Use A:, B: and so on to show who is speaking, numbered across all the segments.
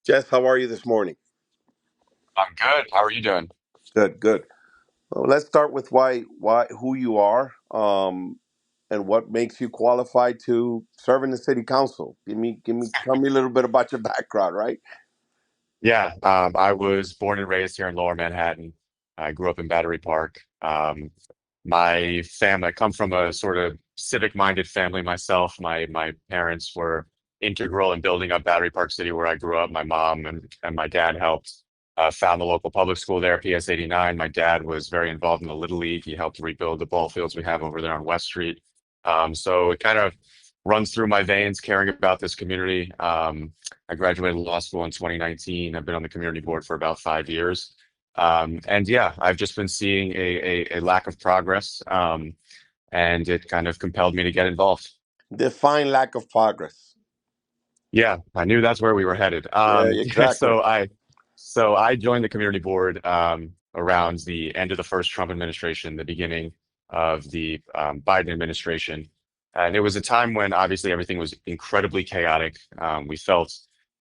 A: Jess, how are you this morning?
B: I'm good. How are you doing?
A: Good, good. Well, let's start with who you are, and what makes you qualified to serve in the city council. Tell me a little bit about your background, right?
B: Yeah, I was born and raised here in Lower Manhattan. I grew up in Battery Park. My family, I come from a sort of civic-minded family myself. My parents were integral in building up Battery Park City where I grew up. My mom and my dad helped found the local public school there, PS 89. My dad was very involved in the Little League. He helped rebuild the ball fields we have over there on West Street. So it kind of runs through my veins, caring about this community. I graduated law school in 2019. I've been on the community board for about 5 years. And yeah, I've just been seeing a lack of progress, and it kind of compelled me to get involved.
A: Define lack of progress.
B: Yeah, I knew that's where we were headed.
A: Yeah, exactly.
B: So I joined the community board around the end of the first Trump administration, the beginning of the Biden administration, and it was a time when obviously everything was incredibly chaotic. We felt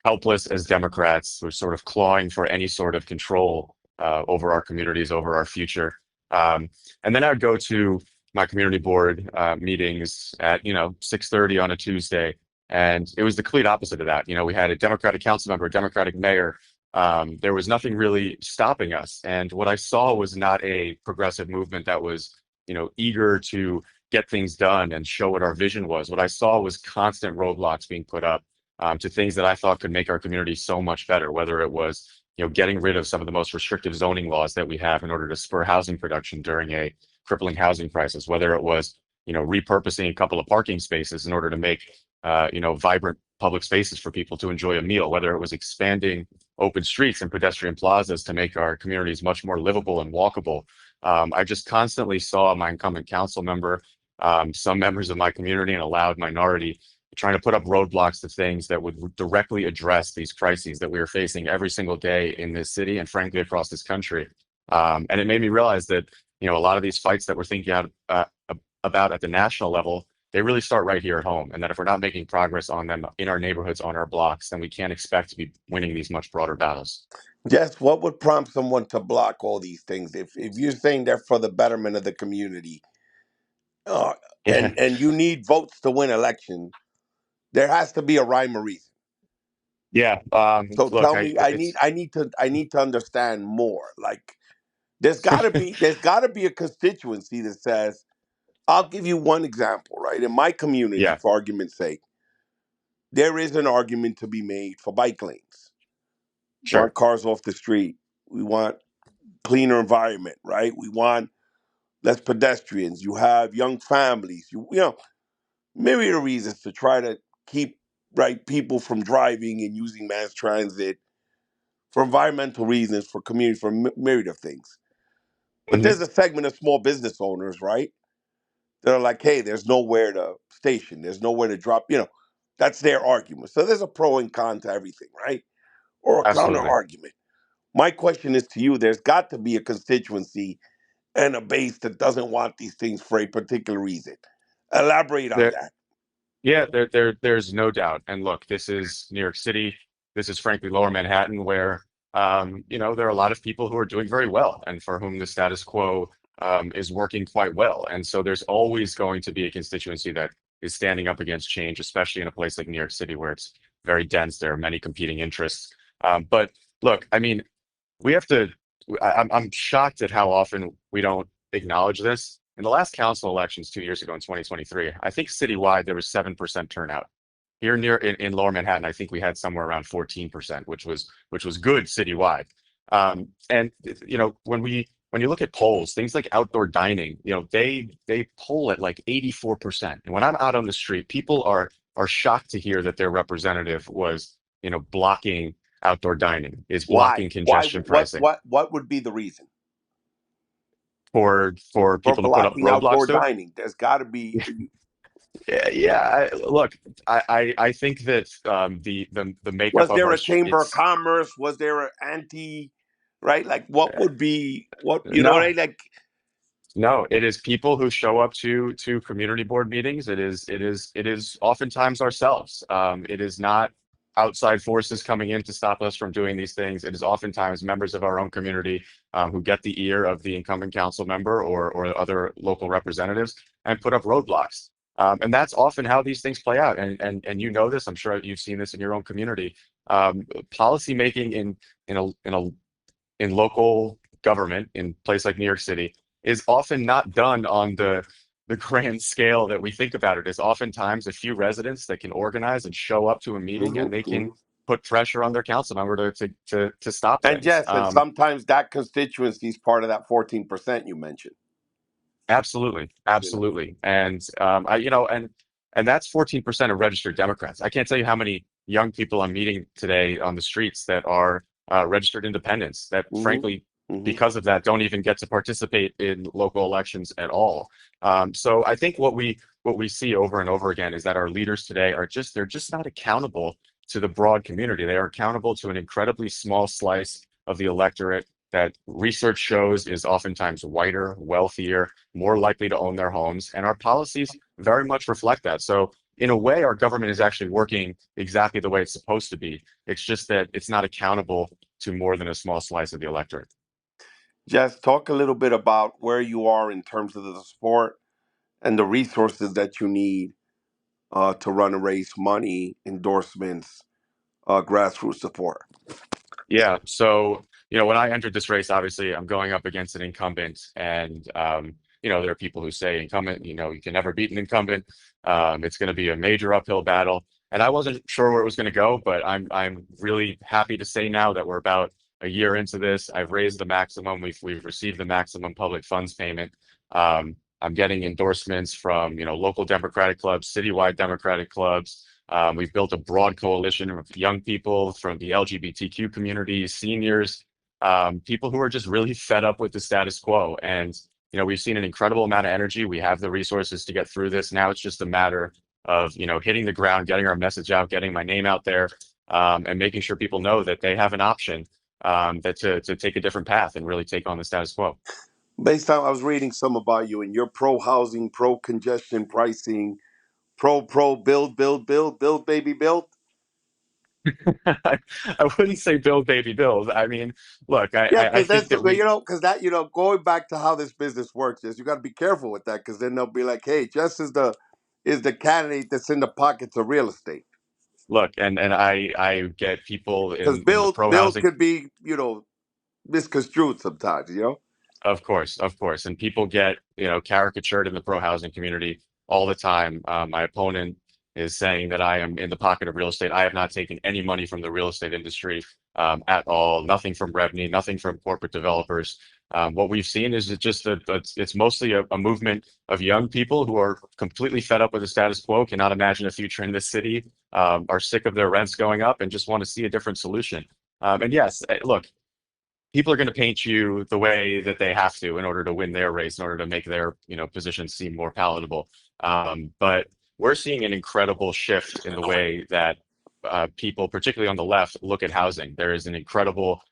B: helpless as Democrats. We're sort of clawing for any sort of control over our communities, over our future. And then I would go to my community board meetings at 6:30 on a Tuesday, and it was the complete opposite of that. We had a Democratic council member, a Democratic mayor. There was nothing really stopping us. And what I saw was not a progressive movement that was, eager to get things done and show what our vision was. What I saw was constant roadblocks being put up to things that I thought could make our community so much better, whether it was, getting rid of some of the most restrictive zoning laws that we have in order to spur housing production during a crippling housing crisis, whether it was, repurposing a couple of parking spaces in order to make vibrant public spaces for people to enjoy a meal, whether it was expanding open streets and pedestrian plazas to make our communities much more livable and walkable. I just constantly saw my incumbent council member, some members of my community, and a loud minority trying to put up roadblocks to things that would directly address these crises that we are facing every single day in this city and frankly across this country. And it made me realize that, a lot of these fights that we're thinking about at the national level, they really start right here at home. And that if we're not making progress on them in our neighborhoods, on our blocks, then we can't expect to be winning these much broader battles.
A: Jess, what would prompt someone to block all these things? If you're saying they're for the betterment of the community, uh,
B: Yeah.
A: and you need votes to win election, there has to be a rhyme or reason.
B: Yeah.
A: So
B: Look,
A: tell me,
B: it's
A: I need to understand more. Like there's gotta be a constituency that says, I'll give you one example, right? In my community,
B: yeah,
A: for argument's sake, there is an argument to be made for bike lanes. We
B: sure.
A: want cars off the street. We want cleaner environment, right? We want less pedestrians. You have young families. Myriad of reasons to try to keep right people from driving and using mass transit for environmental reasons, for community, for myriad of things. But
B: Hmm.
A: there's a segment of small business owners, right? That are like, hey, there's nowhere to station, there's nowhere to drop. That's their argument. So there's a pro and con to everything, right? Or a counter
B: Absolutely.
A: argument. My question is to you: there's got to be a constituency and a base that doesn't want these things for a particular reason. Elaborate on
B: There,
A: that.
B: yeah, there's no doubt. And look, this is New York City. This is frankly Lower Manhattan, where there are a lot of people who are doing very well and for whom the status quo is working quite well. And so there's always going to be a constituency that is standing up against change, especially in a place like New York City, where it's very dense. There are many competing interests. But look, I mean, we have to. I'm shocked at how often we don't acknowledge this. In the last council elections 2 years ago in 2023, I think citywide there was 7% turnout. Here in Lower Manhattan, I think we had somewhere around 14%, which was good citywide. And when you look at polls, things like outdoor dining, they poll at like 84%. And when I'm out on the street, people are shocked to hear that their representative was, blocking outdoor dining, is
A: Why?
B: blocking
A: Why?
B: congestion pricing
A: What would be the reason
B: for
A: for
B: people to put up
A: blocking outdoor
B: roadblocks to it.
A: dining? There's got to be.
B: Yeah, yeah. Look, I think that the makeup
A: Was
B: of
A: there
B: our
A: a chamber of
B: it's
A: commerce? Was there an anti? Right? Like, what would be what? You know what I
B: no,
A: like?
B: no. It is people who show up to community board meetings. It is oftentimes ourselves. It is not. outside forces coming in to stop us from doing these things. It is oftentimes members of our own community who get the ear of the incumbent council member or other local representatives and put up roadblocks. And that's often how these things play out. And you know this, I'm sure you've seen this in your own community. Policy making in local government in a place like New York City is often not done on the grand scale that we think about it. It's oftentimes a few residents that can organize and show up to a meeting
A: Hmm.
B: and they can
A: Hmm.
B: put pressure on their council member to stop
A: And
B: things.
A: yes, and sometimes that constituency is part of that 14% you mentioned.
B: Absolutely,
A: You know.
B: absolutely, and and that's 14% of registered Democrats. I can't tell you how many young people I'm meeting today on the streets that are registered independents that,
A: Hmm.
B: frankly,
A: Hmm.
B: because of that, don't even get to participate in local elections at all. So I think what we see over and over again is that our leaders today are they're just not accountable to the broad community. They are accountable to an incredibly small slice of the electorate that research shows is oftentimes whiter, wealthier, more likely to own their homes, and our policies very much reflect that. So, in a way, our government is actually working exactly the way it's supposed to be. It's just that it's not accountable to more than a small slice of the electorate.
A: Jess, talk a little bit about where you are in terms of the support and the resources that you need to run and raise money, endorsements, grassroots support.
B: Yeah. So, when I entered this race, obviously I'm going up against an incumbent, and there are people who say incumbent, you can never beat an incumbent. It's going to be a major uphill battle, and I wasn't sure where it was going to go, but I'm really happy to say now that we're about a year into this. I've raised the maximum. We've received the maximum public funds payment. I'm getting endorsements from local Democratic clubs, citywide Democratic clubs. We've built a broad coalition of young people from the LGBTQ community, seniors, people who are just really fed up with the status quo. And, we've seen an incredible amount of energy. We have the resources to get through this. Now it's just a matter of, hitting the ground, getting our message out, getting my name out there, and making sure people know that they have an option that to take a different path and really take on the status quo.
A: Based on, I was reading some about you, and you're pro housing, pro congestion pricing, pro build, build, build, build, baby, build.
B: I wouldn't say build, baby, build. I mean, look,
A: Yeah,
B: I
A: because
B: think
A: that's
B: that we,
A: because that going back to how this business works, is you got to be careful with that because then they'll be like, hey, just as the candidate that's in the pockets of real estate.
B: look, and I get people
A: Because
B: in the pro
A: build
B: housing.
A: could be misconstrued sometimes.
B: Of course. And people get, caricatured in the pro housing community all the time. My opponent is saying that I am in the pocket of real estate. I have not taken any money from the real estate industry at all, nothing from revenue, nothing from corporate developers. What we've seen is it's mostly a movement of young people who are completely fed up with the status quo, cannot imagine a future in this city, are sick of their rents going up, and just want to see a different solution. And yes, look, people are going to paint you the way that they have to in order to win their race, in order to make their position seem more palatable. But we're seeing an incredible shift in the way that people, particularly on the left, look at housing. There is an incredible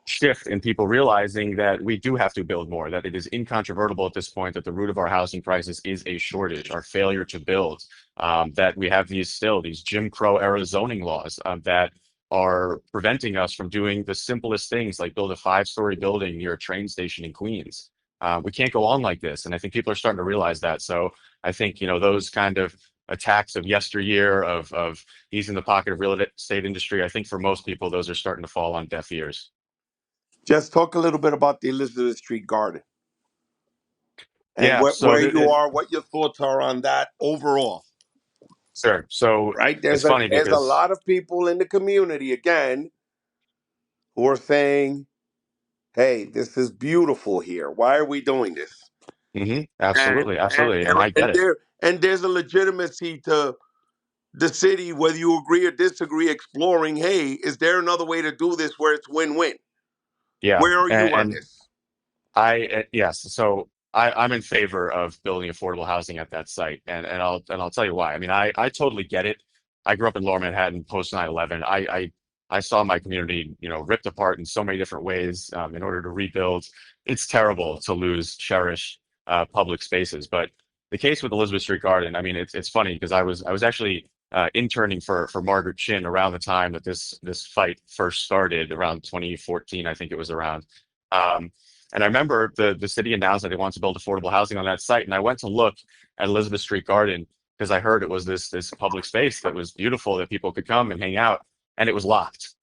B: shift in people realizing that we do have to build more, that it is incontrovertible at this point that the root of our housing crisis is a shortage, our failure to build, that we have these Jim Crow era zoning laws that are preventing us from doing the simplest things like build a 5-story building near a train station in Queens. We can't go on like this. And I think people are starting to realize that. So I think, those kind of attacks of yesteryear of he's in the pocket of real estate industry, I think for most people, those are starting to fall on deaf ears.
A: Just talk a little bit about the Elizabeth Street Garden and
B: Yeah, so
A: where you are, what your thoughts are on that overall.
B: sure. So
A: Right?
B: it's funny
A: There's a
B: because
A: lot of people in the community again who are saying, "Hey, this is beautiful here. Why are we doing this?" And
B: absolutely,
A: and
B: absolutely,
A: and,
B: and I get
A: and
B: it.
A: there's a legitimacy to the city, whether you agree or disagree, exploring. Hey, is there another way to do this where it's win-win?
B: Yeah,
A: Where are you on
B: and
A: this?
B: yes. So I'm in favor of building affordable housing at that site, and I'll tell you why. I mean, I totally get it. I grew up in Lower Manhattan post 9/11. I saw my community, ripped apart in so many different ways in order to rebuild. It's terrible to lose cherished public spaces, but the case with Elizabeth Street Garden, I mean, it's funny because I was actually interning for Margaret Chin around the time that this fight first started, around 2014, I think it was around. Um, and I remember the city announced that they wanted to build affordable housing on that site, and I went to look at Elizabeth Street Garden because I heard it was this public space that was beautiful that people could come and hang out, and it was locked.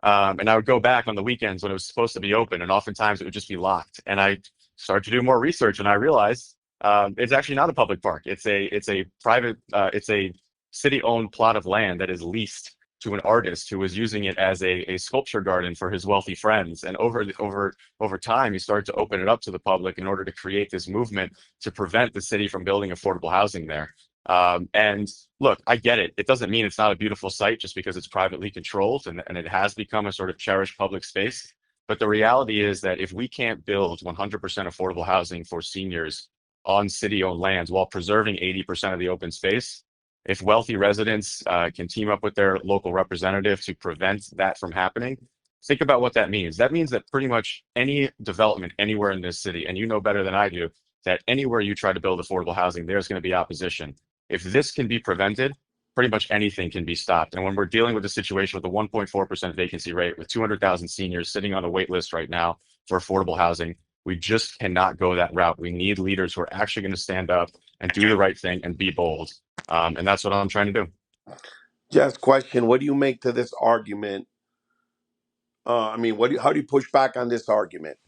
B: And I would go back on the weekends when it was supposed to be open, and oftentimes it would just be locked. And I started to do more research, and I realized it's actually not a public park. It's a private it's a city-owned plot of land that is leased to an artist who was using it as a sculpture garden for his wealthy friends. And over time, he started to open it up to the public in order to create this movement to prevent the city from building affordable housing there. And look, I get it. It doesn't mean it's not a beautiful site just because it's privately controlled and it has become a sort of cherished public space. But the reality is that if we can't build 100% affordable housing for seniors on city-owned lands while preserving 80% of the open space, if wealthy residents can team up with their local representative to prevent that from happening, think about what that means. That means that pretty much any development anywhere in this city, and you know better than I do, that anywhere you try to build affordable housing, there's going to be opposition. If this can be prevented, pretty much anything can be stopped. And when we're dealing with a situation with a 1.4% vacancy rate, with 200,000 seniors sitting on a wait list right now for affordable housing, we just cannot go that route. We need leaders who are actually going to stand up and do the right thing and be bold. And that's what I'm trying to do.
A: Just question: what do you make to this argument? How do you push back on this argument?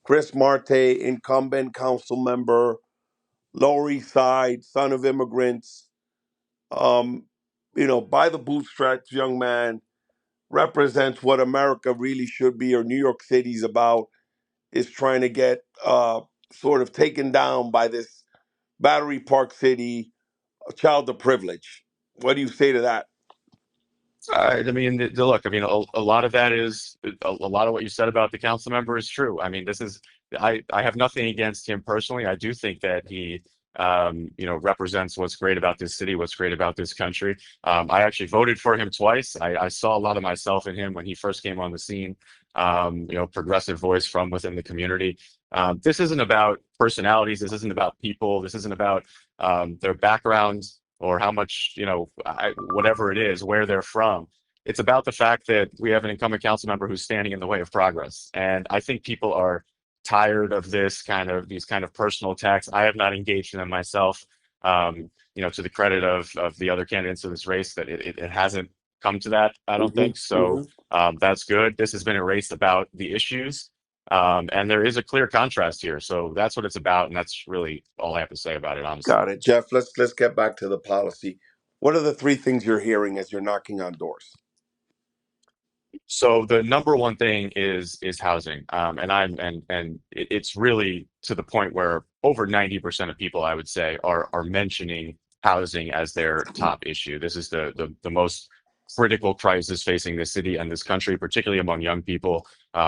A: Chris Marte, incumbent council member, Lower East Side, son of immigrants, um, by the bootstraps, young man, represents what America really should be, or New York City's about, is trying to get sort of taken down by this Battery Park City, a child of privilege. What do you say to that?
B: I mean, look, I mean, a lot of that is a lot of what you said about the council member is true. I mean, I have nothing against him personally. I do think that he, represents what's great about this city, what's great about this country. I actually voted for him twice. I saw a lot of myself in him when he first came on the scene. Progressive voice from within the community. This isn't about personalities. This isn't about people. This isn't about their backgrounds or how much, whatever it is, where they're from. It's about the fact that we have an incumbent council member who's standing in the way of progress. And I think people are tired of these kind of personal attacks. I have not engaged in them myself. To the credit of the other candidates in this race, that it hasn't come to that, I don't
A: Hmm.
B: think. So
A: Hmm.
B: that's good. This has been a race about the issues. And there is a clear contrast here. So that's what it's about. And that's really all I have to say about it, honestly.
A: Got it, Jeff. Let's get back to the policy. What are the three things you're hearing as you're knocking on doors?
B: So the number one thing is housing, and it's really to the point where over 90% of people, I would say, are mentioning housing as their top issue. This is the most critical crisis facing this city and this country, particularly among young people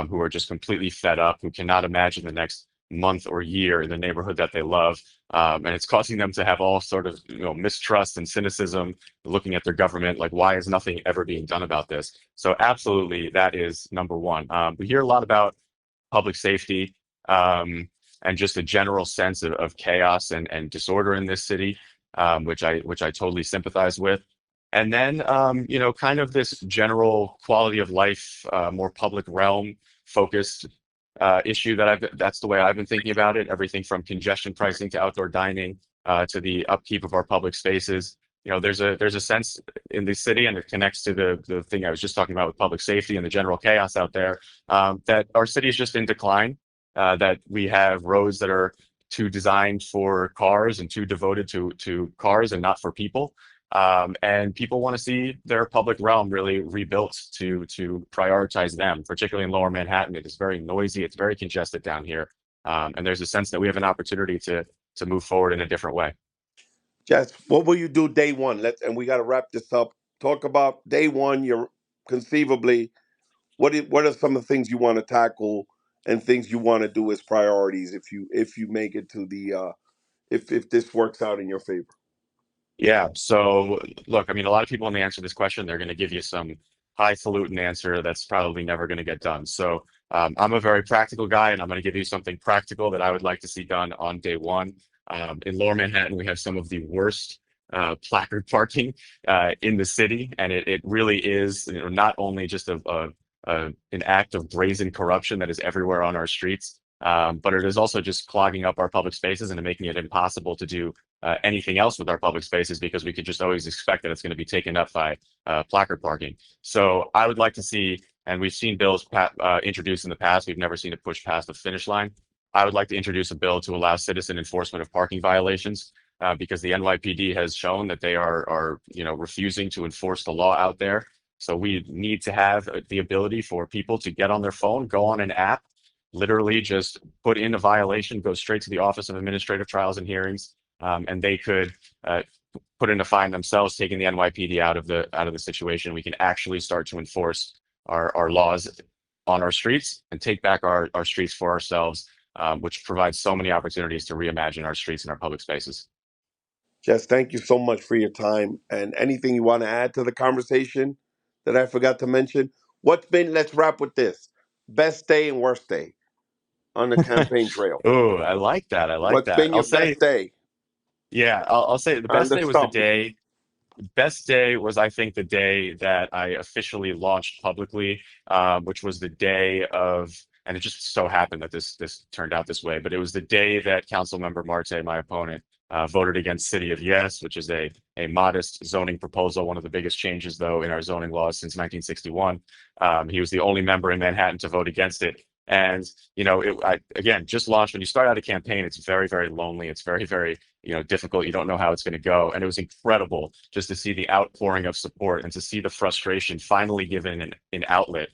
B: who are just completely fed up, who cannot imagine the next month or year in the neighborhood that they love, and it's causing them to have all sort of mistrust and cynicism, looking at their government like, why is nothing ever being done about this? So absolutely, that is number one. We hear a lot about public safety and just a general sense of chaos and disorder in this city, which I totally sympathize with. And then kind of this general quality of life, more public realm focused issue that's the way I've been thinking about it. Everything from congestion pricing to outdoor dining to the upkeep of our public spaces. There's a sense in the city, and it connects to the thing I was just talking about with public safety and the general chaos out there, that our city is just in decline, that we have roads that are too designed for cars and too devoted to cars and not for people. And people want to see their public realm really rebuilt to prioritize them, particularly in Lower Manhattan. It is very noisy, it's very congested down here, and there's a sense that we have an opportunity to move forward in a different way.
A: Jess, what will you do day one? And we got to wrap this up. Talk about day one. You're conceivably what are some of the things you want to tackle and things you want to do as priorities if you make it to the if this works out in your favor.
B: Yeah. So look, I mean, a lot of people when they answer this question, they're going to give you some highfalutin answer that's probably never going to get done. So I'm a very practical guy, and I'm going to give you something practical that I would like to see done on day one. In Lower Manhattan, we have some of the worst placard parking in the city, and it really is, not only just an act of brazen corruption that is everywhere on our streets, but it is also just clogging up our public spaces and making it impossible to do anything else with our public spaces because we could just always expect that it's going to be taken up by placard parking. So I would like to see, and we've seen bills introduced in the past, we've never seen it pushed past the finish line. I would like to introduce a bill to allow citizen enforcement of parking violations because the NYPD has shown that they are refusing to enforce the law out there. So we need to have the ability for people to get on their phone, go on an app, literally just put in a violation, go straight to the Office of Administrative Trials and Hearings, and they could put in a fine themselves, taking the NYPD out of the situation. We can actually start to enforce our laws on our streets and take back our streets for ourselves, which provides so many opportunities to reimagine our streets and our public spaces.
A: Jess, thank you so much for your time. And anything you want to add to the conversation that I forgot to mention? Let's wrap with this: best day and worst day on the campaign trail.
B: Oh, I like that. I like
A: What's
B: that.
A: been
B: I'll
A: your
B: say,
A: best day
B: yeah, I'll say the
A: on
B: best
A: the
B: day was the
A: stump?
B: day. Best day was, I think, the day that I officially launched publicly, which was the day of, and it just so happened that this turned out this way, but it was the day that Councilmember Marte, my opponent, voted against City of Yes, which is a modest zoning proposal, one of the biggest changes, though, in our zoning laws since 1961. He was the only member in Manhattan to vote against it. And, again, just launched. When you start out a campaign, it's very, very lonely. It's very, very difficult. You don't know how it's going to go. And it was incredible just to see the outpouring of support and to see the frustration finally given an outlet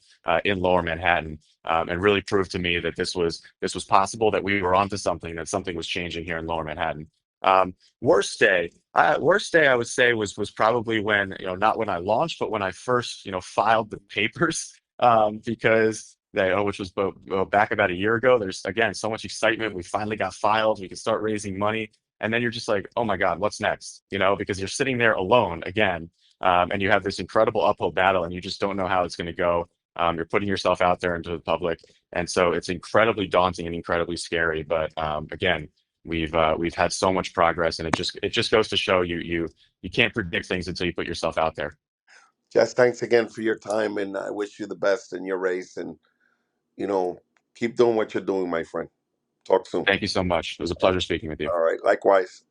B: in Lower Manhattan, and really proved to me that this was possible, that we were onto something, that something was changing here in Lower Manhattan. Worst day I would say was probably when, not when I launched, but when I first, filed the papers, because which was back about a year ago. There's again so much excitement. We finally got filed. We can start raising money. And then you're just like, oh my God, what's next? Because you're sitting there alone again, and you have this incredible uphill battle, and you just don't know how it's going to go. You're putting yourself out there into the public, and so it's incredibly daunting and incredibly scary. But again, we've had so much progress, and it just goes to show you can't predict things until you put yourself out there.
A: Jess, thanks again for your time, and I wish you the best in your race. And you know, keep doing what you're doing, my friend. Talk soon.
B: Thank you so much. It was a pleasure speaking with you.
A: All right, likewise.